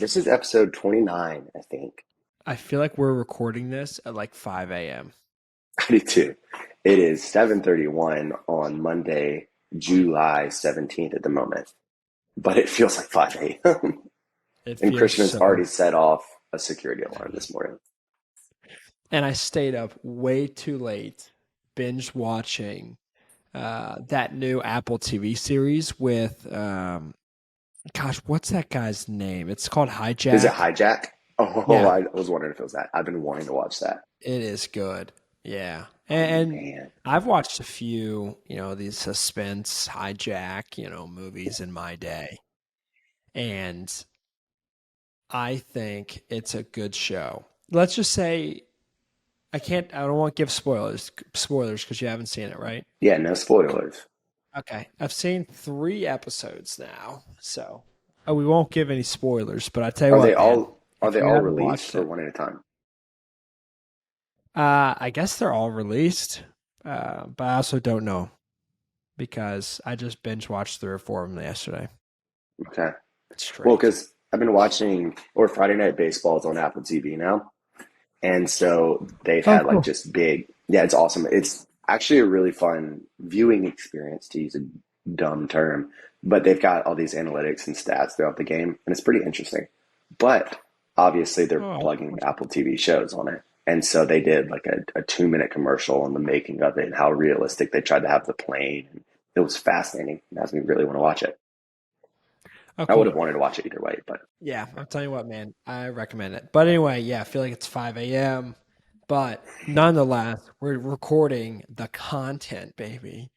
This is episode 29, I think. I feel like we're recording this at like 5 a.m. I do too. It is 7:31 on Monday, July 17th at the moment, but it feels like 5 a.m. It And feels Christian has so. already set off a security alarm this morning. And I stayed up way too late, binge watching that new Apple TV series with, gosh, what's that guy's name? It's called Is it Hijack. Hijack? Oh, Yeah, I was wondering if it was that. I've been wanting to watch that. it is good. Yeah. Oh, And man. I've watched a few, these suspense hijack, movies in my day. And I think it's a good show. Let's just say I don't want to give spoilers because you haven't seen it, right? Yeah, no spoilers. Okay. I've seen 3 episodes now. So we won't give any spoilers, but I tell you Are they what, man, all are if they you all haven't released watched or it, one at a time? I guess they're all released. But I also don't know because I just binge watched 3 or 4 of them yesterday. Okay. Well, Straight. because I've been watching, or Friday Night Baseball is on Apple TV now. And so they've Oh, had like cool. just big, yeah, it's awesome. It's actually a really fun viewing experience, to use a dumb term, but they've got all these analytics and stats throughout the game, and it's pretty interesting. But obviously, they're Oh, plugging Apple TV shows on it. And so they did like a 2 minute commercial on the making of it and how realistic they tried to have the plane. It was fascinating. It has me really want to watch it. oh, I would have cool. wanted to watch it either way, but Yeah, I'm telling you what, man, I recommend it. But anyway, yeah, I feel like it's 5 a.m. But nonetheless, we're recording the content, baby.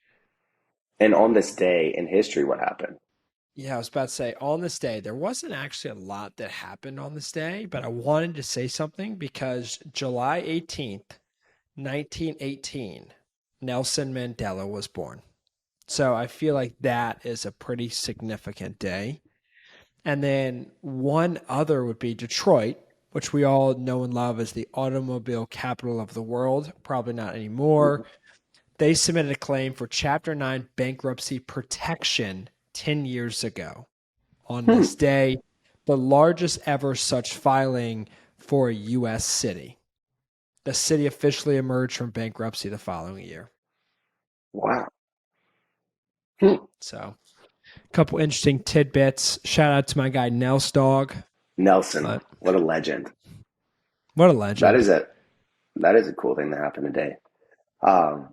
and on this day in history, what happened? Yeah, I was about to say on this day, there wasn't actually a lot that happened on this day, but I wanted to say something because July 18th, 1918, Nelson Mandela was born. So I feel like that is a pretty significant day. And then one other would be Detroit, which we all know and love as the automobile capital of the world. Probably not anymore. They submitted a claim for Chapter 9 bankruptcy protection 10 years ago on Hmm. this day, the largest ever such filing for a U.S. city. The city officially emerged from bankruptcy the following year. Wow. Hmm. So, a couple interesting tidbits. Shout out to my guy Nels Dog. Nelson, But what a legend. what a That legend. is a that is a cool thing that happened today. Um,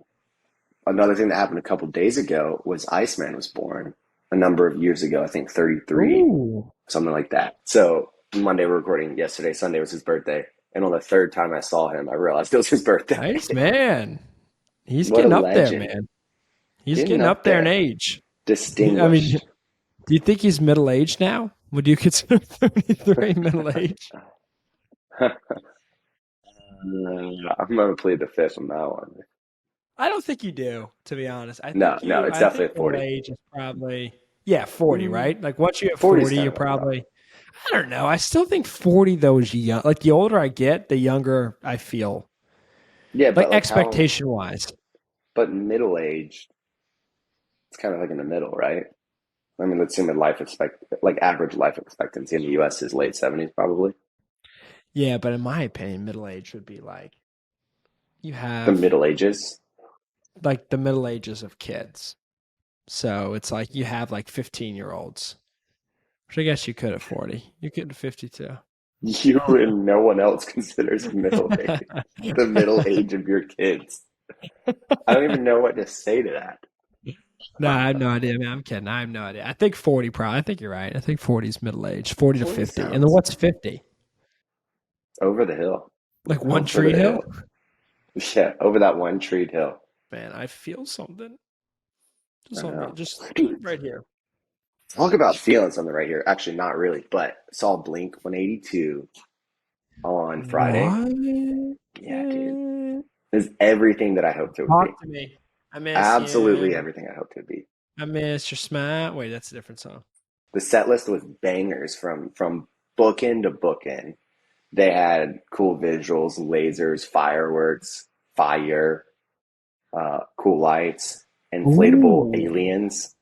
Another thing that happened a couple days ago was Iceman was born a number of years ago. I think 33, Ooh, something like that. So Monday we're recording. Yesterday, Sunday was his birthday, and on the third time I saw him, I realized it was his birthday. nice man. He's What a getting up there, legend! man. He's Getting getting up up there in there, age. I mean, distinguished. do you think he's middle aged now? Would you consider 33 middle age? I'm gonna plead the fifth on that one. I don't think you do, to be honest. No, no, it's I think definitely middle 40. age is probably, yeah, 40, right? Like once you have 40 is 40, kind you're of a cutoff. probably, I don't know. I still think 40 though is young. Like the older I get, the younger I feel. Yeah, Like but like how? expectation wise. But middle age, it's kind of like in the middle, right? I mean, let's assume that like average life expectancy in the U.S. is late 70s, probably. Yeah, but in my opinion, middle age would be like you The have Middle Ages. like the middle ages of kids. So it's like you have like 15-year-olds, which I guess you could at 40. You could at 52. You and no one else considers middle age the middle age of your kids. I don't even know what to say to No, that. I have no idea, man. I'm kidding. I have no idea. I think 40 probably. I think you're right. I think 40 is middle age, 40 to 40 50. And then sounds what's 50? over the hill. Like one Over tree the hill? hill. Yeah, over that one treed hill. Man, I feel something. I Just on me. know. Just Dude, right here. talk about feeling something right here. Actually, not really, but saw Blink 182 on Friday. What? Yeah, dude. It's everything that I hoped it would be. Talk to me. I miss Absolutely you. everything I hoped it would be. I miss your smile. Wait, that's a different song. The set list was bangers from bookend to bookend. They had cool visuals, lasers, fireworks, fire, cool lights, inflatable Ooh. aliens.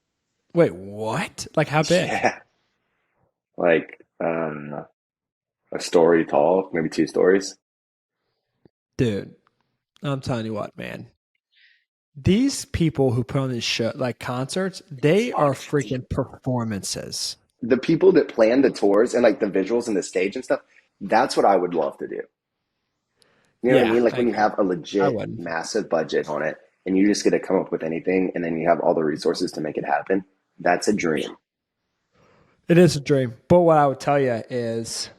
Wait, what? Like how big? Yeah, like a story tall, maybe 2 stories. Dude, I'm telling you what, man. These people who put on these show like concerts, they are freaking performances. The people that plan the tours and like the visuals and the stage and stuff, that's what I would love to do. You know what I Yeah, mean? Like I when you agree. have a I legit wouldn't. massive budget on it and you just get to come up with anything and then you have all the resources to make it happen. That's a dream. It is a dream. But what I would tell you is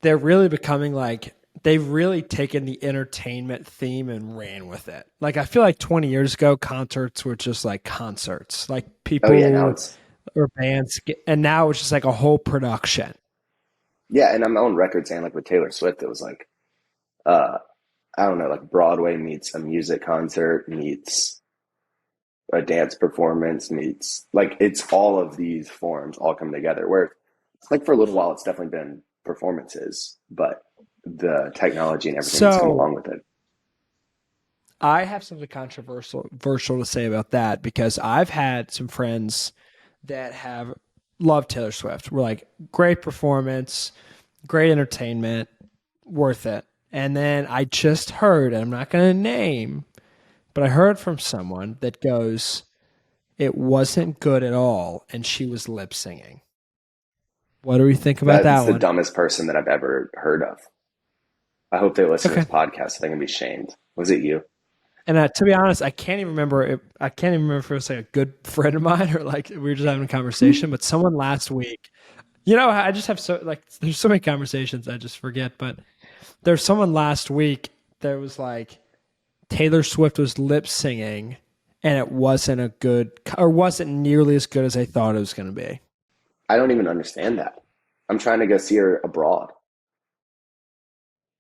they're really becoming like they've really taken the entertainment theme and ran with it. Like I feel like 20 years ago, concerts were just like concerts, like Oh yeah, now people it's or bands, and now it's just like a whole production. yeah, and I'm on record saying like with Taylor Swift, it was like uh I don't know, like Broadway meets a music concert meets a dance performance meets like it's all of these forms all come together. Where like for a little while it's definitely been performances, but the technology and everything that's come So along with it. I have something controversial to say about that because I've had some friends that have loved Taylor Swift. We're like, great performance, great entertainment, worth it. And then I just heard, and I'm not going to name, but I heard from someone that goes, it wasn't good at all, and she was lip singing. What do we think about that That's the one? dumbest person that I've ever heard of. I hope they listen to Okay. this podcast so they can be shamed. Was it you? And to be honest, I can't even remember. I can't even remember if it was like a good friend of mine or like we were just having a conversation. But someone last week, I just have so like there's so many conversations I just forget. But there's someone last week that was like Taylor Swift was lip singing, and it wasn't a good or wasn't nearly as good as I thought it was going to be. I don't even understand that. I'm trying to go see her abroad.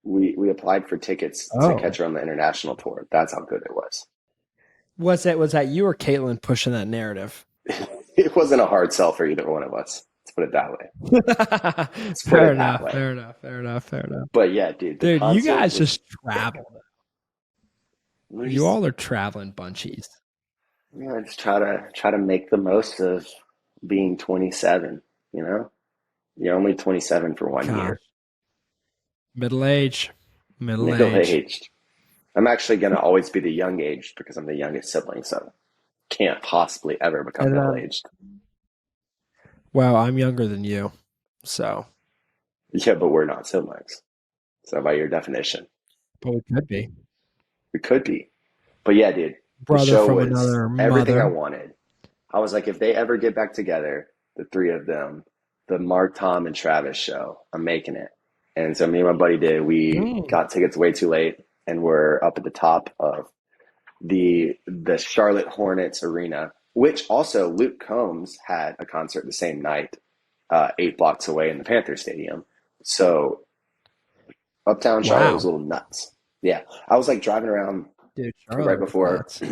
We applied for tickets to Oh, catch her on the international tour. That's how good it was. was that you or Caitlin pushing that narrative? It wasn't a hard sell for either one of us. Let's put it that way. Let's put Fair it that enough. way. Fair enough. Fair enough. Fair enough. But yeah, dude, the Dude, you concert guys was just sick. traveled. We're You just all are traveling bunchies. just try to make the most of being 27. You know, you're only 27 for one Gosh, year. middle age, middle Middle age. aged. I'm actually gonna always be the young aged because I'm the youngest sibling, so can't possibly ever become And middle aged. well, I'm younger than you, so Yeah, but we're not siblings. So by your definition, but we could be we could be. But yeah, dude, the brother show from was another everything I mother. wanted. I was like, if they ever get back together, the three of them, the Mark, Tom, and Travis show, I'm making it. And so me and my buddy did. We Mm. got tickets way too late, and we're up at the top of the Charlotte Hornets arena, which also Luke Combs had a concert the same night, 8 blocks away in the Panther Stadium. So uptown Charlotte was Wow, a little nuts. Yeah, I was like driving around dude, right Charlotte was before nuts.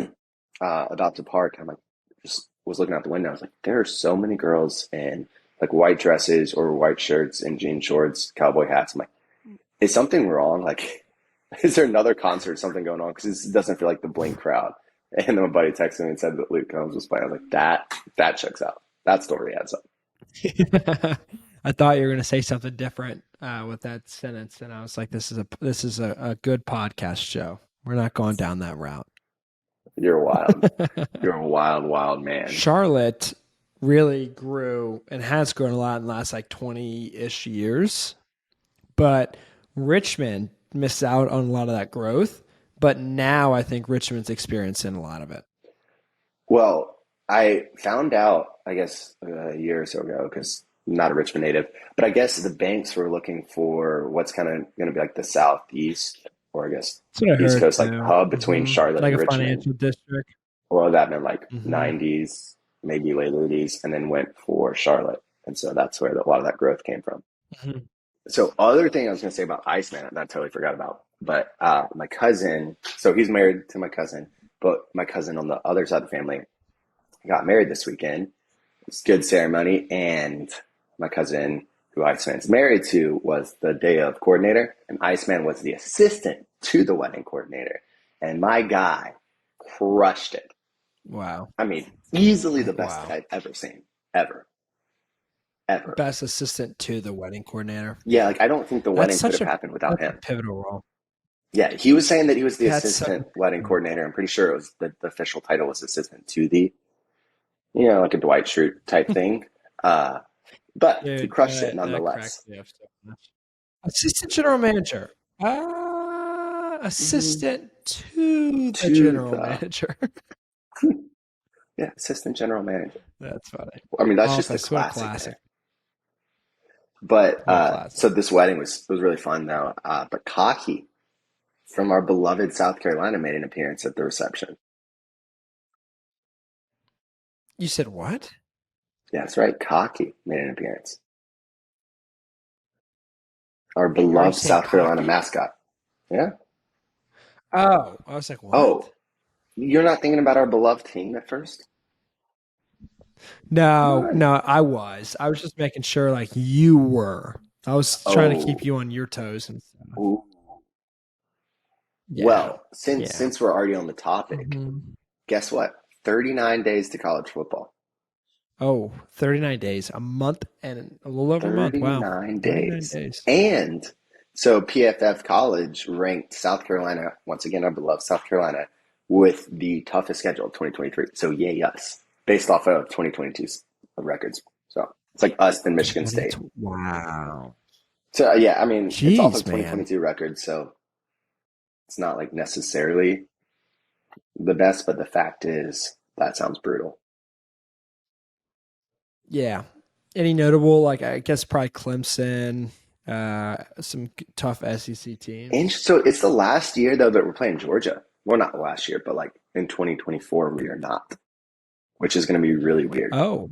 about to park. I'm like, just was looking out the window. I was like, there are so many girls in like white dresses or white shirts and jean shorts, cowboy hats. I'm like, is something wrong? Like, is there another concert, or something going on? Because this doesn't feel like the Blink crowd. And then my buddy texted me and said that Luke Combs was playing. I was like, that checks out. That story adds up. I thought you were going to say something different with that sentence, and I was like, "This is a good podcast show. We're not going down that route." You're wild. You're a wild, wild man. Charlotte really grew and has grown a lot in the last like 20-ish years, but Richmond missed out on a lot of that growth. But now I think Richmond's experiencing a lot of it. Well, I found out, I guess, a year or so ago, because I'm not a Richmond native, but I guess the banks were looking for what's kind of going to be like the southeast, or I guess That's what I East heard Coast, like too. hub between Charlotte Like and a Richmond. financial district. Well, that meant like hmm 90s, maybe late 80s, and then went for Charlotte. And so that's where a lot of that growth came from. hmm So other thing I was going to say about Iceman, that I totally forgot about, but my cousin, so he's married to my cousin, but my cousin on the other side of the family got married this weekend. It's a good ceremony, and my cousin, who Iceman's married to, was the day of coordinator, and Iceman was the assistant to the wedding coordinator. And my guy crushed it. Wow. I mean, easily the best Wow. I've ever seen, ever. ever. Best assistant to the wedding coordinator. Yeah, like I don't think the That's wedding could such have a happened without that's a him. pivotal role. Yeah, he was saying that he was the That's such a assistant wedding pivotal role. coordinator. I'm pretty sure it was the official title was assistant to the, like a Dwight Schrute type thing. Uh, but he Dude, crushed it that cracks nonetheless. me up so much. Assistant general manager. Mhm. Assistant to the To general the manager. yeah, assistant general manager. That's funny. I mean, that's just a Office, what a classic classic. there. But What a classic. so this wedding was really fun though. But Cocky from our beloved South Carolina made an appearance at the reception. You said what? Yeah, that's right. Cocky made an appearance. Our Are you beloved saying South Carolina cocky? mascot. Yeah. Oh, I was like, what? Oh, you're not thinking about our beloved team at first? Come No, on. no, I was. I was just making sure like you were. I was trying to keep Oh, you on your toes and stuff. ooh. Yeah. Well, since Yeah. since we're already on the topic, Mhm. guess what? 39 days to college football. Oh, 39 days, a month and a little over a month. Wow. 39 39 days. days. And so PFF College ranked South Carolina, once again, our beloved South Carolina, with the toughest schedule of 2023. So yay us, based off of 2022's records. So it's like us and Michigan State. Wow. So yeah, I mean, it's off of Jeez, man. 2022 records, so it's not like necessarily the best, but the fact is that sounds brutal. Yeah. Any notable, like, I guess probably Clemson, some tough SEC And teams. so it's the last year though that we're playing Georgia. Well, not last year, but like in 2024 we are not, which is going to be really weird. Oh,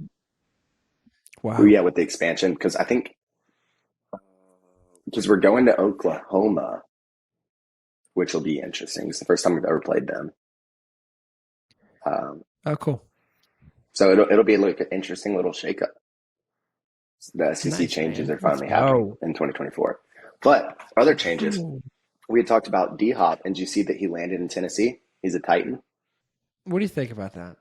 Well, wow. yeah, with the expansion, because I think because we're going to Oklahoma, which will be interesting. It's the first time we've ever played them. Um, Oh, cool. so it'll be like an interesting little shakeup. The SEC Nice, changes man. are Let's finally happening go. in 2024. But other changes, Ooh. we had talked about DHop, and did you see that he landed in Tennessee? He's a Titan. What do you think about that?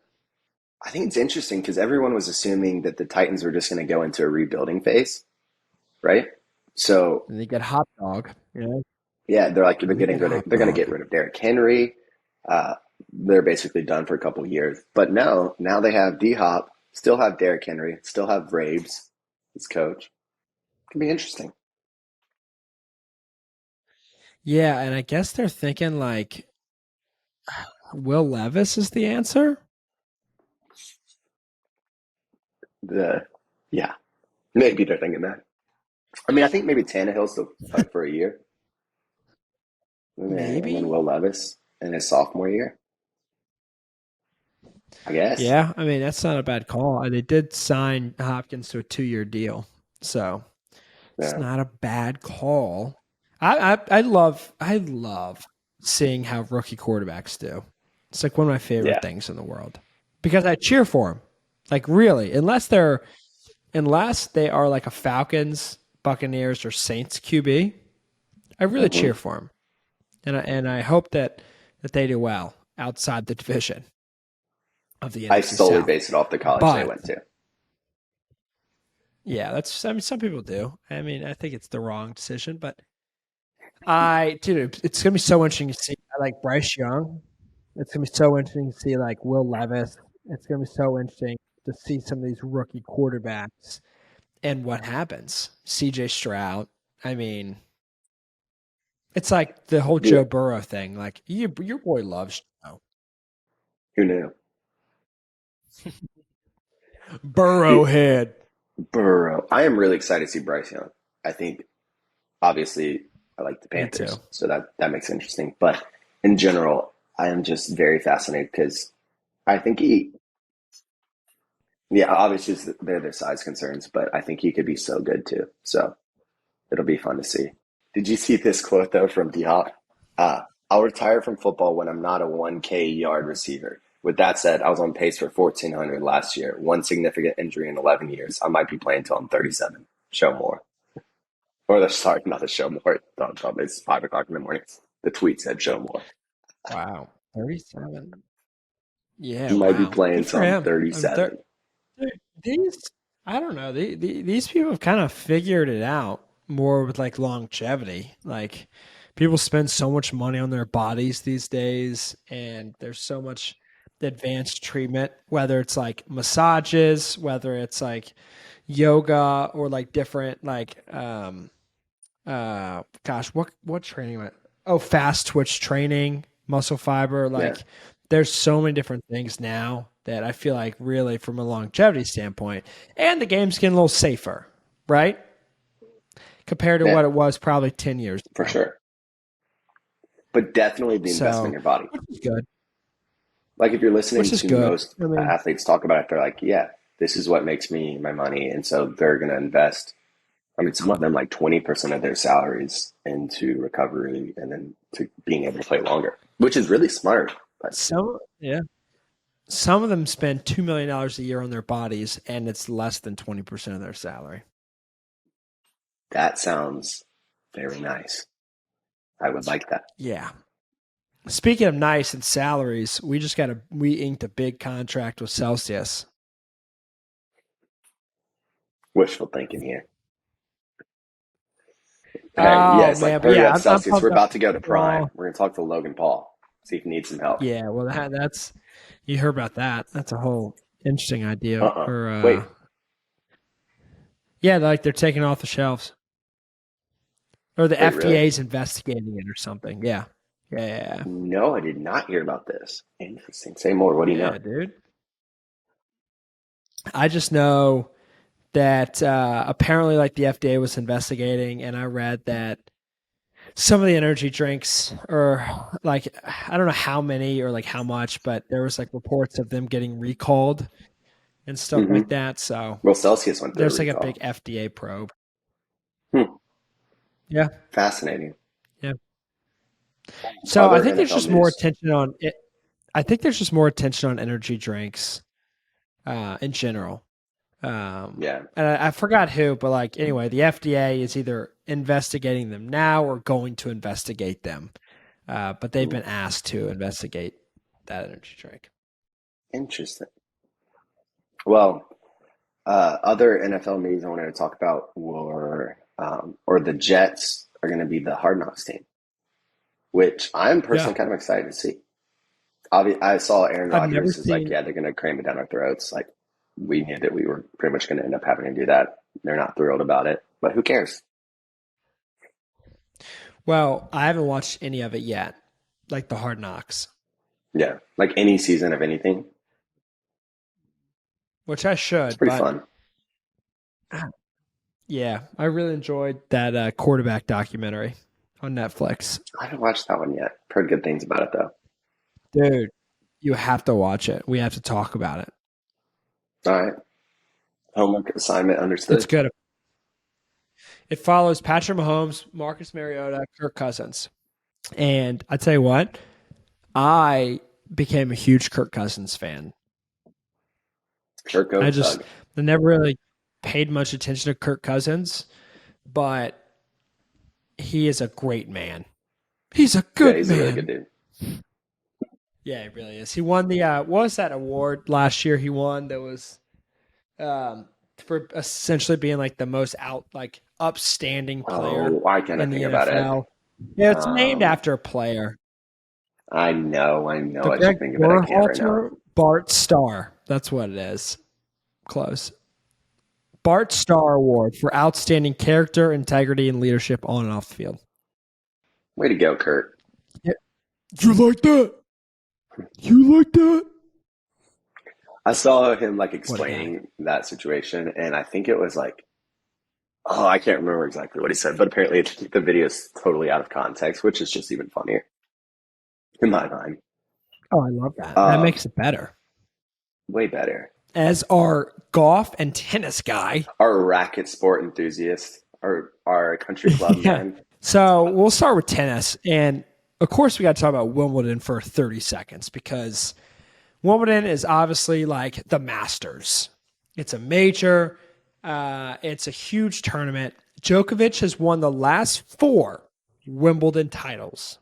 I think it's interesting because everyone was assuming that the Titans were just going to go into a rebuilding phase, right? So And they get hot dog. Yeah. yeah, they're like We get hot they're going to get dog. rid of Derrick Henry. Uh, they're basically done for a couple of years. But no, now they have D Hop, still have Derrick Henry, still have Rabes, his coach. Could be interesting. Yeah, and I guess they're thinking like Will Levis is the answer. The yeah, maybe they're thinking that. I mean, I think maybe Tannehill's still like for a year, and then Maybe. Will Levis in his sophomore year, I guess. Yeah, I mean that's not a bad call. They did sign Hopkins to a 2-year deal, so it's Yeah, not a bad call. I love seeing how rookie quarterbacks do. It's like one of my favorite yeah. things in the world because I cheer for them. Like really, unless they are like a Falcons, Buccaneers, or Saints QB, I really hmm cheer for them, and I hope that they do well outside the division of the I NFC solely South. base it off the college they But went to. yeah, I mean, some people do. I mean, I think it's the wrong decision, but dude, it's gonna be so interesting to see. I like Bryce Young. It's gonna be so interesting to see like Will Levis. It's gonna be so interesting to see some of these rookie quarterbacks and what happens. CJ Stroud. I mean, it's like the whole Yeah, Joe Burrow thing. Like your boy loves Joe. who knew? Burrow Dude, head. Burrow. I am really excited to see Bryce Young. I think obviously I like the Me too. Panthers, so that makes it interesting. But in general, I am just very fascinated because I think yeah, obviously they're their size concerns, but I think he could be so good too. So it'll be fun to see. Did you see this quote though from DeHop? I'll retire from football when I'm not a 1K yard receiver. With that said, I was on pace for 1,400 last year. One significant injury in 11 years. I might be playing until I'm 37. Show more. Or sorry, not the show more. It's 5 o'clock in the morning. The tweet said show more. Wow, 37. Yeah, I might be wow. playing Good until for I'm him. I'm 37. dude, these. I don't know. These people have kind of figured it out more with like longevity. Like people spend so much money on their bodies these days, and there's so much advanced treatment, whether it's like massages, whether it's like yoga or like different like gosh, what training am I? Oh, fast twitch training, muscle fiber. Yeah, Like there's so many different things now that I feel like really from a longevity standpoint, and the game's getting a little safer, right? Compared to yeah, what it was probably 10 years for ago. sure. But definitely the investment in So, your body. which is good. Like if you're listening Which is to good. most I mean, athletes talk about it, they're like, yeah, this is what makes me my money. And so they're going to invest. I mean, some of them like 20% of their salaries into recovery and then to being able to play longer, which is really smart. But yeah. Some of them spend $2 million a year on their bodies, and it's less than 20% of their salary. that sounds very nice. I would like that. Yeah. Speaking of nice and salaries, we inked a big contract with Celsius. Wishful thinking here. Hey, yeah, Oh it's like, man, but hurry yeah, up, I'm Celsius. We're pumped up. about to go to Prime. Well, We're going to talk to Logan Paul, see if he needs some help. yeah, well that's you heard about that. That's a whole interesting idea. Or Wait, yeah, like they're taking it off the shelves, or the wait, really? FDA's investigating it or something. Yeah, yeah, No, I did not hear about this. Interesting. Say more. What do you know? yeah, dude. I just know that apparently, like the FDA was investigating, and I read that some of the energy drinks or like I don't know how many or like how much, but there was like reports of them getting recalled and stuff Hmm. like that. So Well, Celsius went through a there's like a big recall. FDA probe. Hmm. Yeah. Fascinating. Yeah. So I Other think there's NFL just more news? attention on it. I think there's just more attention on energy drinks in general. Yeah. And I forgot who, but like anyway, the FDA is either investigating them now or going to investigate them. But they've been Ooh, asked to investigate that energy drink. interesting. Well, other NFL news I wanted to talk about were, or the Jets are going to be the Hard Knocks team, which I'm Yeah. personally kind of excited to see. I saw Aaron I've never Rodgers is like, seen. yeah, they're going to cram it down our throats. Like, we knew that we were pretty much going to end up having to do that. They're not thrilled about it, but who cares? Well, I haven't watched any of it yet, like the Hard Knocks, Yeah, like any season of anything, which I it's should. pretty But fun. yeah, I really enjoyed that quarterback documentary on Netflix. I haven't watched that one yet. Heard good things about it though. Dude, you have to watch it. We have to talk about it. All right, homework assignment It's understood. good. It follows Patrick Mahomes, Marcus Mariota, Kirk Cousins. And I tell you what, I became a huge Kirk Cousins fan. Sure, go I just Tug. I never really paid much attention to Kirk Cousins, but he is a great man. He's a Yeah, good he's a really good man. dude. Yeah, he really is. He won the what was that award last year? He won that was um, for essentially being like the most upstanding player Oh, why can't I in the think about it? NFL. Yeah, it's named Um, after a player. I know. The I should Greg think of it. I can't right now. Berhalter Bart Starr. That's what it is. Close. Bart Starr Award for outstanding character, integrity, and leadership on and off the field. Way to go, Kurt. Yeah. You like that? You like that? I saw him like What a guy. explaining that situation, and I think it was like, oh, I can't remember exactly what he said, but apparently the video is totally out of context, which is just even funnier in my mind. Oh, I love that. That Um, makes it better. way better. As our golf and tennis guy. Our racket sport enthusiast, our country club Yeah. man. So we'll start with tennis. And of course, we got to talk about Wimbledon for 30 seconds because Wimbledon is obviously like the Masters. It's a major, it's a huge tournament. Djokovic has won the last 4 Wimbledon titles.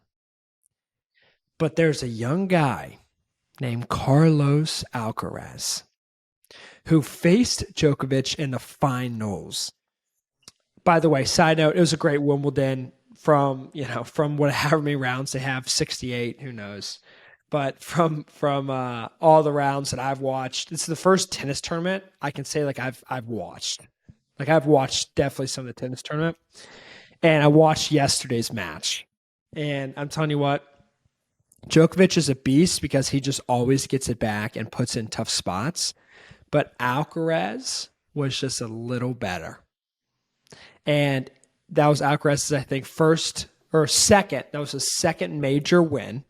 But there's a young guy named Carlos Alcaraz who faced Djokovic in the finals. By the way, side note, it was a great Wimbledon from however many rounds they have, 68, who knows. But from all the rounds that I've watched, this is the first tennis tournament I can say like I've watched. Like I've watched definitely some of the tennis tournament. And I watched yesterday's match. And I'm telling you what, Djokovic is a beast because he just always gets it back and puts in tough spots. But Alcarez was just a little better. And that was Alcarez's, I think, first or second. That was his second major win.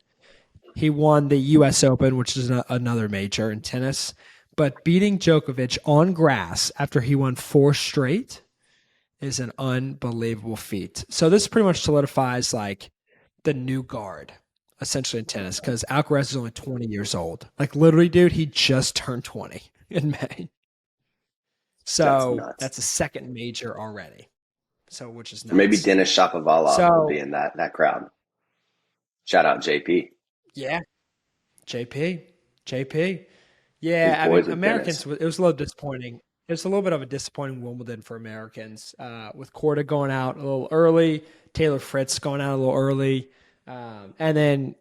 He won the U.S. Open, which is another major in tennis. But beating Djokovic on grass after he won 4 straight is an unbelievable feat. So this pretty much solidifies like the new guard, essentially in tennis, because Alcaraz is only 20 years old. Like literally, dude, he just turned 20 in May. So that's a second major already. So which is nuts. Maybe Denis Shapovalov will be in that crowd. Shout out JP. Yeah, JP. Yeah, I mean, Americans, it was a little disappointing. It was a little bit of a disappointing Wimbledon for Americans, with Korda going out a little early, Taylor Fritz going out a little early, and then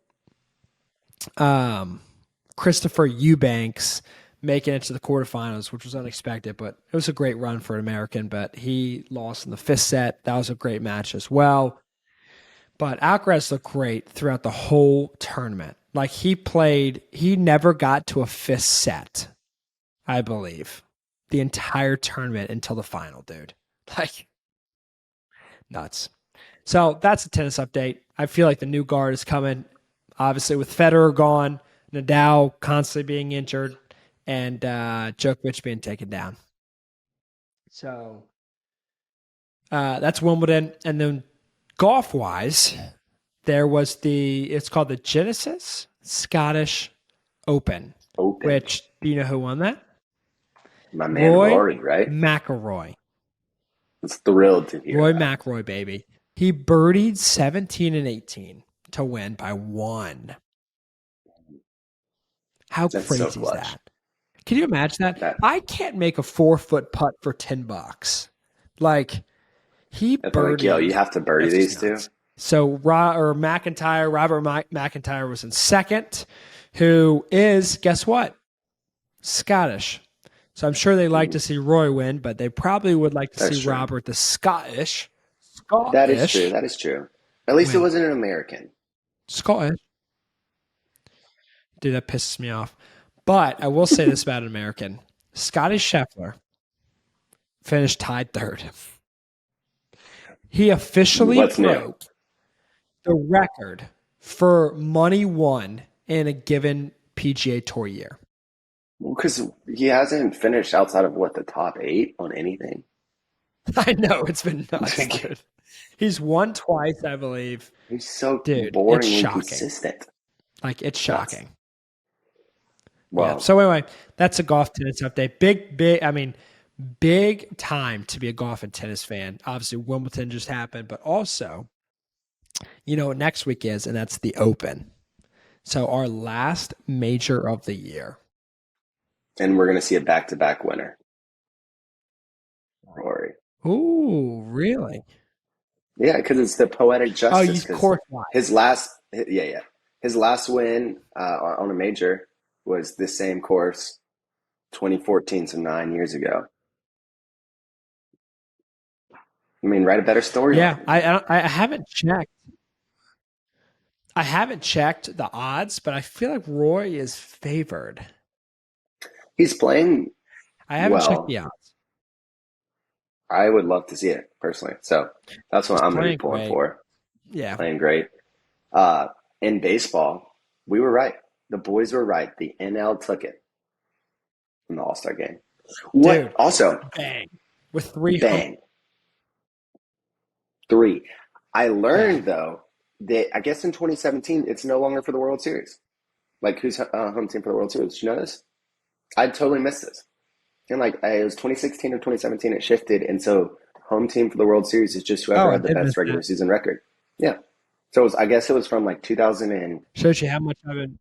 Christopher Eubanks making it to the quarterfinals, which was unexpected, but it was a great run for an American, but he lost in the 5th set. That was a great match as well. But Alcaraz looked great throughout the whole tournament. Like he never got to a 5th set, I believe, the entire tournament until the final, dude. Like, nuts. So that's a tennis update. I feel like the new guard is coming. Obviously, with Federer gone, Nadal constantly being injured, and Djokovic being taken down. So that's Wimbledon. And then golf-wise, there was it's called the Genesis Scottish Open. Which, do you know who won that? My man Rory, right? McIlroy. I was thrilled to hear Roy that. McIlroy, baby. He birdied 17 and 18 to win by 1. How crazy is that? Can you imagine that? I can't make a 4-foot putt for $10. Like, he birdied. Yo, you have to birdie these two. So Robert McIntyre was in second, who is, guess what? Scottish. So I'm sure they like to see Roy win, but they probably would like to see Robert the Scottish. That is true. At least it wasn't an American. Scottish. Dude, that pisses me off. But I will say this about an American. Scottie Scheffler finished tied 3rd. He officially broke the record for money won in a given PGA Tour year. Well, because he hasn't finished outside of the top 8 on anything. I know, it's been nuts, dude. He's won twice, I believe. He's so boring and consistent. Like, it's shocking. Well, yeah. So anyway, that's a golf tennis update. Big time to be a golf and tennis fan. Obviously, Wimbledon just happened, but also, you know what next week is, and that's the Open. So our last major of the year. And we're going to see a back-to-back winner. Rory. Ooh, really? Yeah, because it's the poetic justice. Oh, course-wise. His last win on a major was this same course, 2014, so 9 years ago. I mean, write a better story. Yeah, I haven't checked. I haven't checked the odds, but I feel like Roy is favored. He's playing. I haven't checked the odds. I would love to see it personally. So that's what I'm going to be pulling for. Yeah, playing great. In baseball, we were right. The boys were right. The NL took it in the All-Star game. Dude, also, bang with 3. Bang. 3. I learned though that I guess in 2017 it's no longer for the World Series. Like who's home team for the World Series? Did you know this? I totally missed this. And it was 2016 or 2017 it shifted, and so home team for the World Series is just whoever had the best regular season record. Yeah. So I guess it was from 2000 and shows you how much I've been.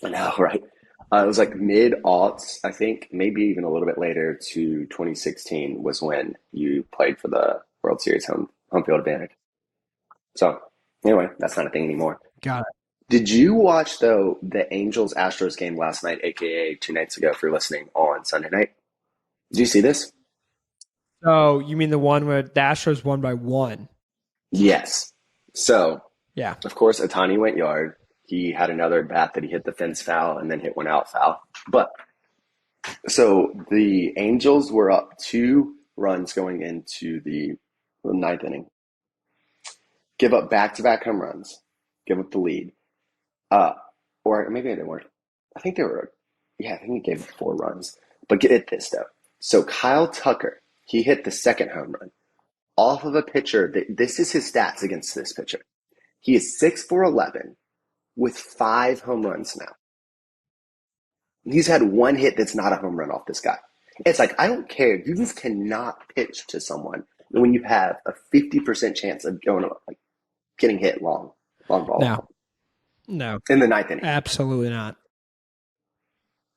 I know, right? It was like mid aughts, I think, maybe even a little bit later to 2016 was when you played for the World Series home field advantage. So anyway, that's not a thing anymore. Got it. Did you watch though the Angels Astros game last night, aka 2 nights ago, if you're listening on Sunday night? Did you see this? So you mean the one where the Astros won by 1? Yes. So Yeah. of course Ohtani went yard. He had another bat that he hit the fence foul and then hit one out foul. But so the Angels were up 2 runs going into the ninth inning. Give up back-to-back home runs. Give up the lead. Uh, or maybe they weren't. I think they were. Yeah, I think he gave 4 runs. But get at this though. So Kyle Tucker, he hit the second home run off of a pitcher. This is his stats against this pitcher. He is 6 for 11 with 5 home runs now. He's had 1 hit that's not a home run off this guy. It's like, I don't care. You just cannot pitch to someone when you have a 50% chance of getting hit long ball No, in the ninth inning. absolutely not.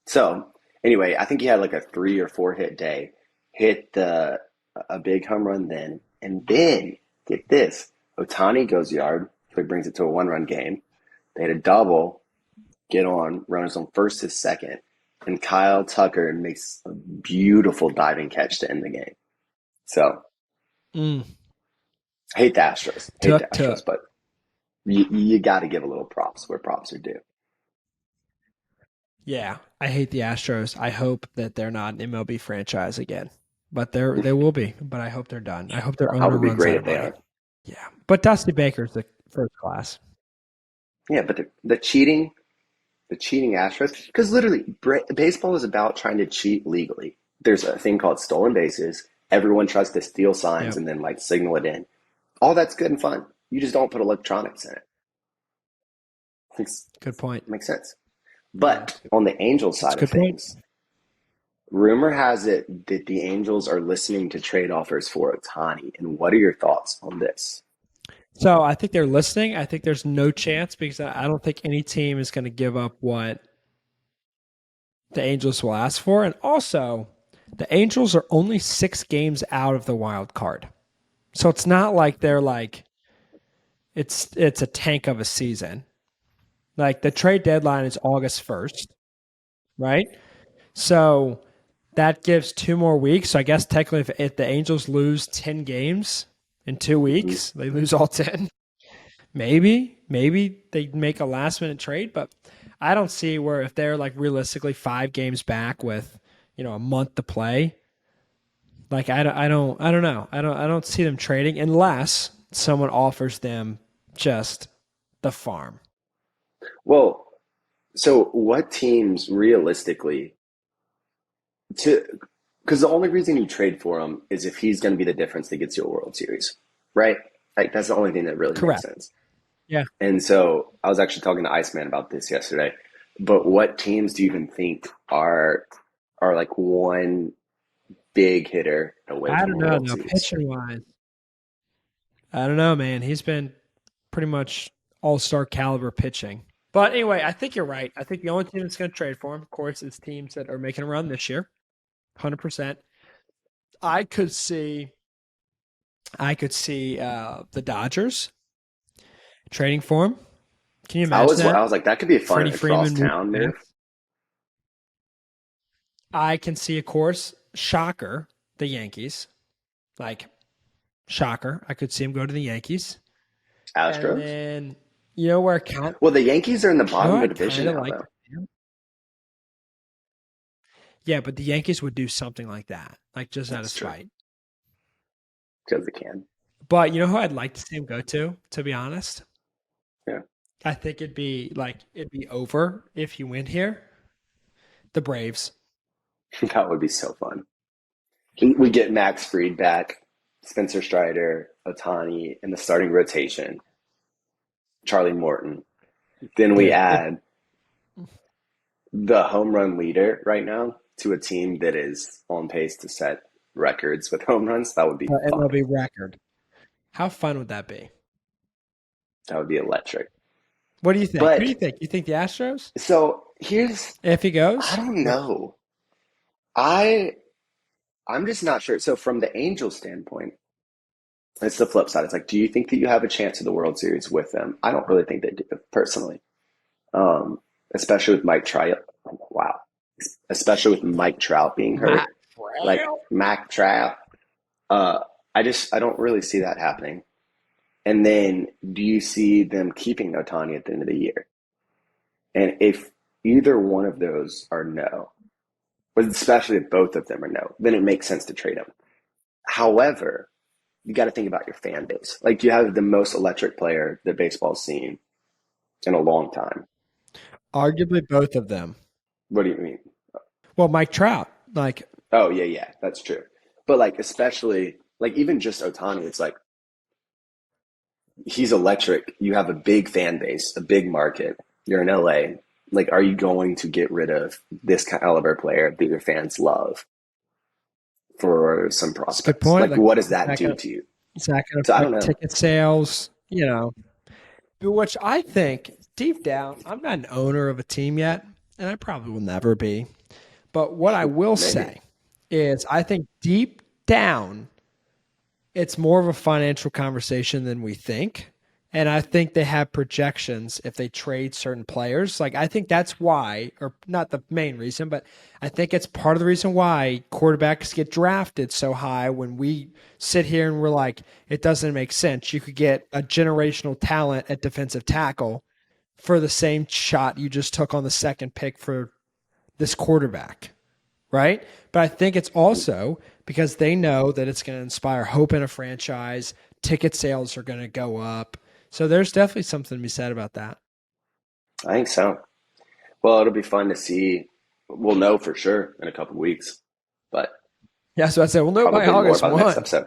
So anyway, I think he had like a 3 or 4 hit day, hit a big home run then, and then get this, Ohtani goes yard, so he brings it to a 1-run game. They had a double, get on, runners on first to second, and Kyle Tucker makes a beautiful diving catch to end the game. So hate the Astros, but you got to give a little props where props are due. Yeah, I hate the Astros. I hope that they're not an MLB franchise again, but they will be. But I hope they're done. I hope their owner would be runs great out if of they money. are. Yeah, but Dusty Baker's the first class. Yeah, but the cheating Astros, because literally baseball is about trying to cheat legally. There's a thing called stolen bases. Everyone tries to steal signs and then like signal it in. All that's good and fun. You just don't put electronics in it. Good point. Makes sense. But on the Angels side of things, point. rumor has it that the Angels are listening to trade offers for Ohtani. And what are your thoughts on this? So I think they're listening. I think there's no chance because I don't think any team is going to give up what the Angels will ask for. And also, the Angels are only 6 games out of the wild card. So it's not like they're like it's a tank of a season. Like the trade deadline is August 1st, right? So that gives 2 more weeks. So I guess technically if the Angels lose 10 games in 2 weeks, they lose all 10. Maybe they make a last minute trade, but I don't see where if they're like realistically 5 games back with, a month to play. Like I don't know. I don't see them trading unless someone offers them just the farm. Well, so what teams realistically because the only reason you trade for him is if he's going to be the difference that gets you a World Series, right? Like that's the only thing that really Correct. makes sense. Yeah. And so I was actually talking to Iceman about this yesterday. But what teams do you even think are like one big hitter away I from don't a know. World No, Series? pitching wise, I don't know, man. He's been pretty much all-star caliber pitching. But anyway, I think you're right. I think the only team that's going to trade for him, of course, is teams that are making a run this year. 100%. I could see the Dodgers trading for him. Can you imagine that? I was like, that could be a fun Freddie across Freeman town move. I can see, of course, shocker, the Yankees. Like, shocker. I could see him go to the Yankees. Astros? And then, you know where count? Well, the Yankees are in the bottom of the division now, like, though. Yeah, but the Yankees would do something like that, like just out of True. spite. Because they can. But you know who I'd like to see him go to be honest? Yeah. I think it'd be over if you win here. The Braves. That would be so fun. We get Max Fried back, Spencer Strider, Ohtani in the starting rotation, Charlie Morton. Then we add the home run leader right now to a team that is on pace to set records with home runs. That would be fun. MLB record. How fun would that be? That would be electric. What do you think? But, Who do you think? You think the Astros? So Here's if he I goes? don't know. I I'm just not sure. So from the Angels standpoint, it's the flip side. It's like, do you think that you have a chance at the World Series with them? I don't really think they do, personally. Um, especially with Mike Trout. Wow. Especially with Mike Trout being Matt hurt, like Mac Trout. Uh, I don't really see that happening. And then, do you see them keeping Otani at the end of the year? And if either one of those are no, but especially if both of them are no, then it makes sense to trade them. However, you got to think about your fan base. Like, you have the most electric player that baseball's seen in a long time. Arguably both of them. What do you mean? Well, Mike Trout, like, Oh, yeah, yeah, that's true. But like, especially like even just Otani, it's like he's electric. You have a big fan base, a big market. You're in LA. Like, are you going to get rid of this caliber player that your fans love for some it's a good prospects? point. Like, Like, what does that do to you? is that going to So I don't affect know. ticket sales? Which I think deep down, I'm not an owner of a team yet, and I probably will never be. But what I will Maybe. say is I think deep down, it's more of a financial conversation than we think. And I think they have projections if they trade certain players. Like, I think that's why, or not the main reason, but I think it's part of the reason why quarterbacks get drafted so high when we sit here and we're like, it doesn't make sense. You could get a generational talent at defensive tackle for the same shot you just took on the second pick for this quarterback, right? But I think it's also because they know that it's going to inspire hope in a franchise. Ticket sales are going to go up. So there's definitely something to be said about that. I think so. Well, it'll be fun to see. We'll know for sure in a couple weeks, but Yeah, so I said, we'll know by probably more August by the next 1. episode.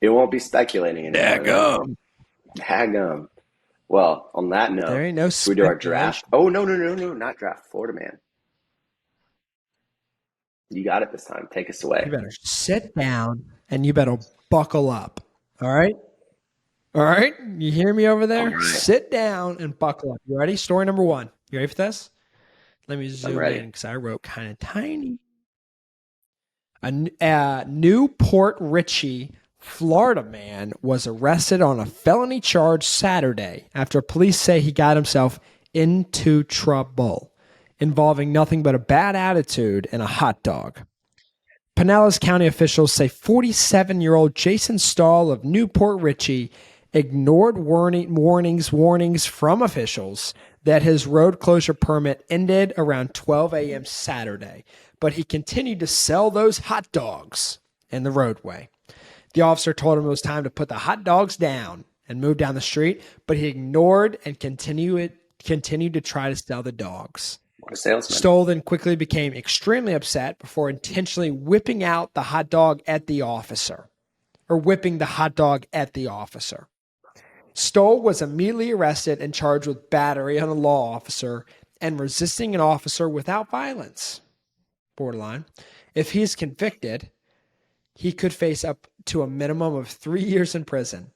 It won't be speculating anymore, though. Daggum. Hagum. Well, on that note, There ain't no should we do our draft? speculation. Oh, no, no, no, no, not draft. Florida man. You got it this time. Take us You away. better sit down and you better buckle up. All right? All right? You hear me over All there? right. Sit down and buckle up. You ready? Story number 1. You ready for this? Let me I'm zoom ready. in because I wrote kind of tiny. A Newport Richey, Florida man was arrested on a felony charge Saturday after police say he got himself into trouble involving nothing but a bad attitude and a hot dog. Pinellas County officials say 47-year-old Jason Stahl of Newport Richey ignored warnings from officials that his road closure permit ended around 12 a.m. Saturday, but he continued to sell those hot dogs in the roadway. The officer told him it was time to put the hot dogs down and move down the street, but he ignored and continued to try to sell the dogs. What a salesman. Stoll then quickly became extremely upset before intentionally whipping out the hot dog at the officer, or whipping the hot dog at the officer. Stoll was immediately arrested and charged with battery on a law officer and resisting an officer without violence. Borderline. If he's convicted, he could face up to a minimum of 3 years in prison.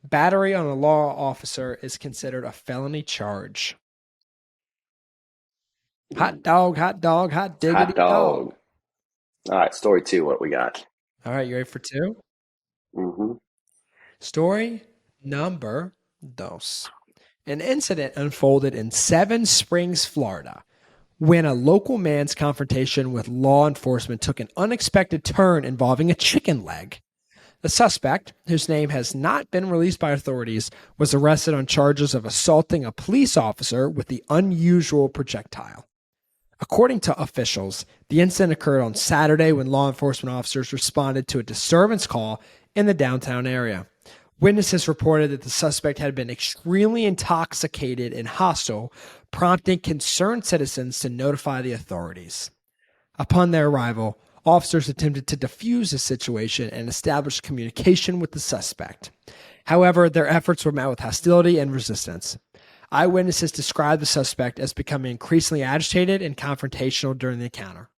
Battery on a law officer is considered a felony charge. Hot dog, hot diggity Hot dog. dog. All right, story 2, what we got? All right, you ready for 2? Mm-hmm. Story number 2. An incident unfolded in Seven Springs, Florida, when a local man's confrontation with law enforcement took an unexpected turn involving a chicken leg. The suspect, whose name has not been released by authorities, was arrested on charges of assaulting a police officer with the unusual projectile. According to officials, the incident occurred on Saturday when law enforcement officers responded to a disturbance call in the downtown area. Witnesses reported that the suspect had been extremely intoxicated and hostile, prompting concerned citizens to notify the authorities. Upon their arrival, officers attempted to defuse the situation and establish communication with the suspect. However, their efforts were met with hostility and resistance. Eyewitnesses described the suspect as becoming increasingly agitated and confrontational during the encounter.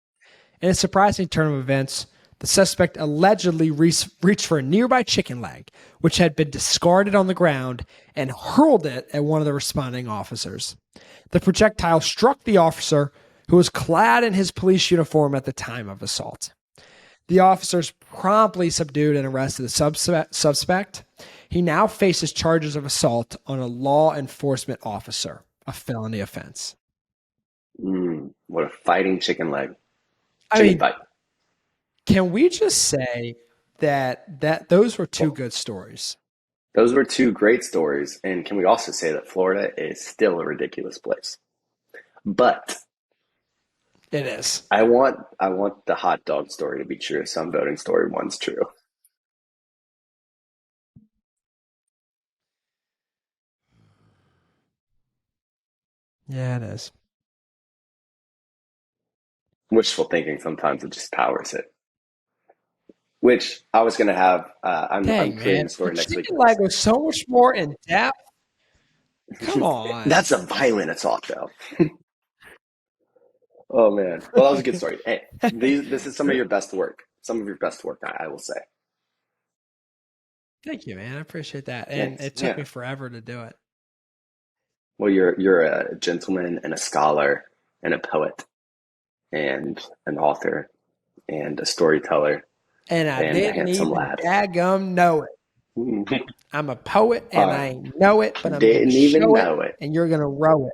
In a surprising turn of events, The suspect allegedly reached for a nearby chicken leg, which had been discarded on the ground, and hurled it at one of the responding officers. The projectile struck the officer, who was clad in his police uniform at the time of assault. The officers promptly subdued and arrested the suspect. He now faces charges of assault on a law enforcement officer, a felony offense. What a fighting chicken leg. I mean, fight. Can we just say that those were two good stories? Those were two great stories. And can we also say that Florida is still a ridiculous place? But it is. I want the hot dog story to be true, so I'm voting story one's true. Yeah, it is. Wishful thinking sometimes it just powers it. Which I was going to have. I'm creating a story next week. The chicken leg was so much more in depth. Come on. That's a violent assault, though. Oh, man. Well, that was a good story. Hey, this is some of your best work. Some of your best work, I will say. Thank you, man. I appreciate that. And it took me forever to do it. Well, you're a gentleman and a scholar and a poet and an author and a storyteller. And I didn't even daggum know it. I'm a poet and I know it, but I'm didn't even know it, and you're gonna row it.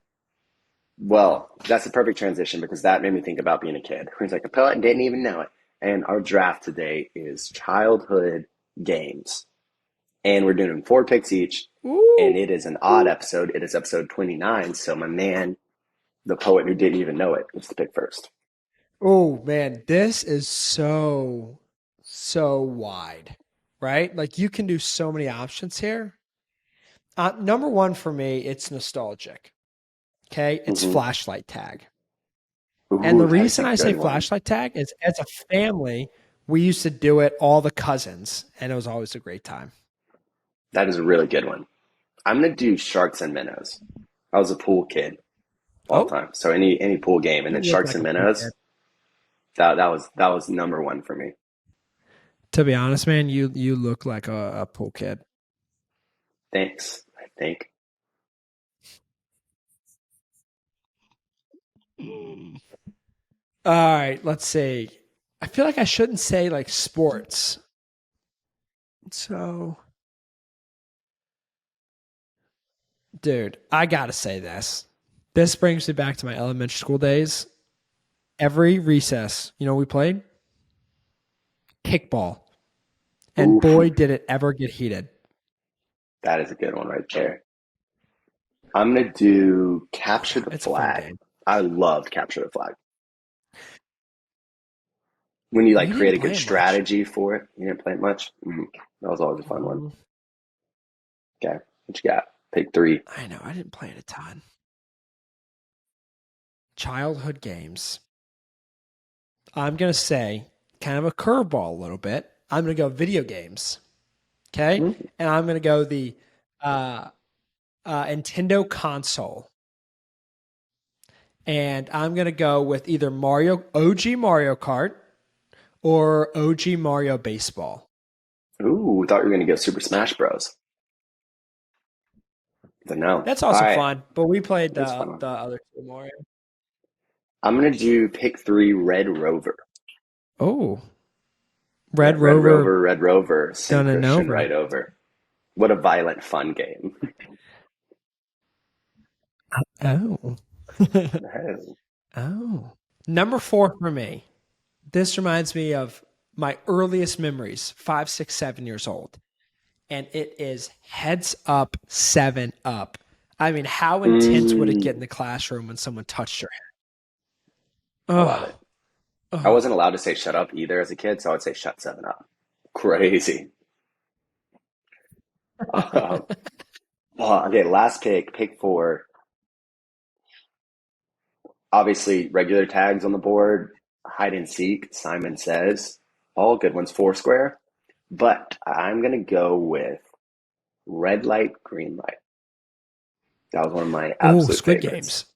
Well, that's a perfect transition because that made me think about being a kid. He's like a poet and didn't even know it. And our draft today is childhood games. And we're doing 4 picks each. Ooh. And it is an odd episode. It is episode 29. So my man, the poet who didn't even know it, gets to pick first. Oh, man. This is so wide, right? Like you can do so many options here. Number one for me, it's nostalgic. Okay. It's flashlight tag. Ooh, and the reason I say flashlight tag is as a family, we used to do it, all the cousins, and it was always a great time. That is a really good one. I'm going to do sharks and minnows. I was a pool kid all the time. So any pool game, and then sharks and minnows, that was number one for me. To be honest, man, you look like a pool kid. Thanks, I think. All right, let's see. I feel like I shouldn't say like sports. So, dude, I got to say this. This brings me back to my elementary school days. Every recess, you know what we played? Kickball. And boy, did it ever get heated. That is a good one right there. I'm going to do capture the flag. I loved capture the flag. When you create a good strategy for it. You didn't play it much? That was always a fun one. Okay, what you got? Pick 3. I know, I didn't play it a ton. Childhood games. I'm going to say kind of a curveball a little bit. I'm going to go video games. Okay? And I'm going to go the Nintendo console. And I'm going to go with either OG Mario Kart or OG Mario Baseball. Ooh, I thought you were going to go Super Smash Bros. But no. That's also fun, but we played the other two Mario. I'm going to do pick 3 Red Rover. Oh. Red Rover. Send Christian right over. What a violent, fun game. Oh. Number 4 for me. This reminds me of my earliest memories, 5, 6, 7 years old. And it is Heads Up, 7 Up. I mean, how intense would it get in the classroom when someone touched your head? I love it. I wasn't allowed to say shut up either as a kid, so I would say shut 7 up. Crazy. Okay, last pick 4. Obviously, regular tags on the board, hide and seek, Simon Says, all good ones, Foursquare. But I'm going to go with red light, green light. That was one of my absolute Squid favorites. Games.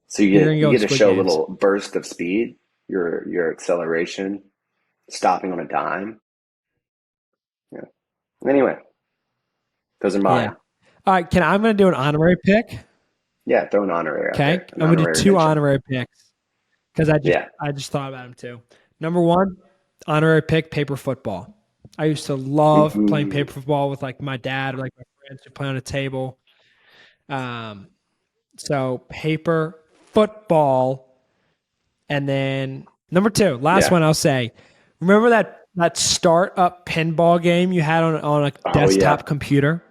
So you get to show a little burst of speed, your acceleration, stopping on a dime. Yeah. Anyway, those are Yeah. mine. All right. I'm going to do an honorary pick. Yeah, throw an honorary out Okay. there. An I'm going to do honorary 2 mention. honorary picks because Yeah. I just thought about them too. Number 1, honorary pick, paper football. I used to love playing paper football with like my dad or like my friends who play on a table. So paper football. And then number 2, last Yeah. one I'll say. Remember that startup pinball game you had on a Oh, desktop yeah. computer?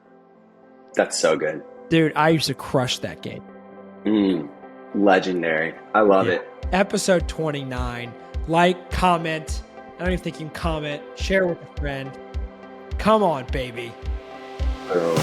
That's so good. Dude, I used to crush that game. Legendary. I love it. Episode 29. Like, comment. I don't even think you can comment. Share with a friend. Come on, baby. Boom.